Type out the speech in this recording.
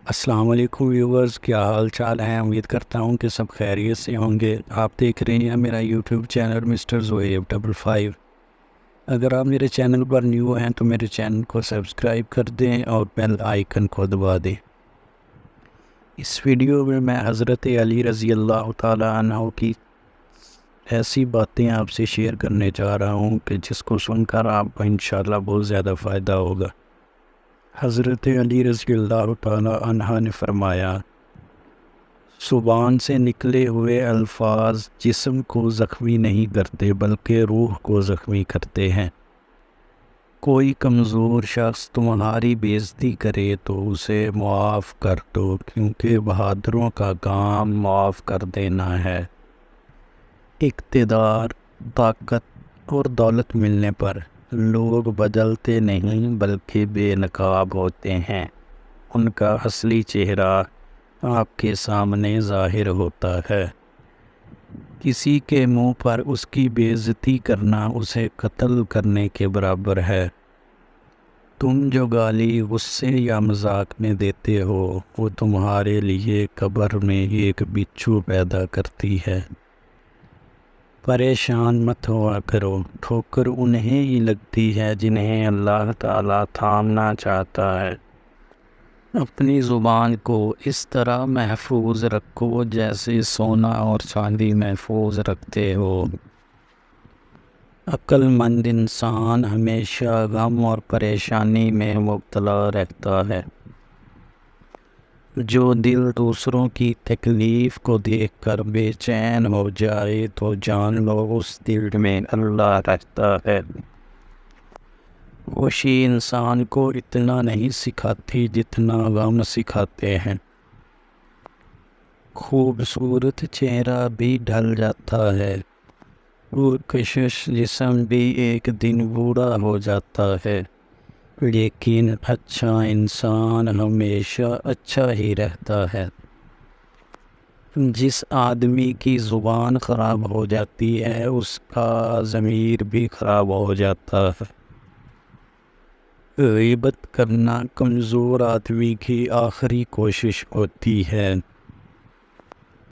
السلام علیکم ویورز، کیا حال چال ہیں؟ امید کرتا ہوں کہ سب خیریت سے ہوں گے۔ آپ دیکھ رہے ہیں میرا یوٹیوب چینل مسٹر زویب 55۔ اگر آپ میرے چینل پر نیو ہیں تو میرے چینل کو سبسکرائب کر دیں اور بیل آئیکن کو دبا دیں۔ اس ویڈیو میں حضرت علی رضی اللہ تعالی عنہ کی ایسی باتیں آپ سے شیئر کرنے جا رہا ہوں کہ جس کو سن کر آپ کو انشاءاللہ بہت زیادہ فائدہ ہوگا۔ حضرت علی رضی اللہ تعالی عنہ نے فرمایا، زبان سے نکلے ہوئے الفاظ جسم کو زخمی نہیں کرتے بلکہ روح کو زخمی کرتے ہیں۔ کوئی کمزور شخص تمہاری بے عزتی کرے تو اسے معاف کر دو، کیونکہ بہادروں کا کام معاف کر دینا ہے۔ اقتدار، طاقت اور دولت ملنے پر لوگ بدلتے نہیں بلکہ بے نقاب ہوتے ہیں۔ ان کا اصلی چہرہ آپ کے سامنے ظاہر ہوتا ہے۔ کسی کے منہ پر اس کی بے عزتی کرنا اسے قتل کرنے کے برابر ہے۔ تم جو گالی غصے یا مذاق میں دیتے ہو وہ تمہارے لیے قبر میں ایک بچھو پیدا کرتی ہے۔ پریشان مت ہوا کرو، ٹھوکر انہیں ہی لگتی ہے جنہیں اللہ تعالیٰ تھامنا چاہتا ہے۔ اپنی زبان کو اس طرح محفوظ رکھو جیسے سونا اور چاندی محفوظ رکھتے ہو۔ عقل مند انسان ہمیشہ غم اور پریشانی میں مبتلا رہتا ہے۔ جو دل دوسروں کی تکلیف کو دیکھ کر بے چین ہو جائے تو جان لو اس دل میں اللہ رہتا ہے۔ خوشی انسان کو اتنا نہیں سکھاتی جتنا غم سکھاتے ہیں۔ خوبصورت چہرہ بھی ڈھل جاتا ہے اور کشش جسم بھی ایک دن بوڑھا ہو جاتا ہے، لیکن اچھا انسان ہمیشہ اچھا ہی رہتا ہے۔ جس آدمی کی زبان خراب ہو جاتی ہے اس کا ضمیر بھی خراب ہو جاتا ہے۔ غیبت کرنا کمزور آدمی کی آخری کوشش ہوتی ہے۔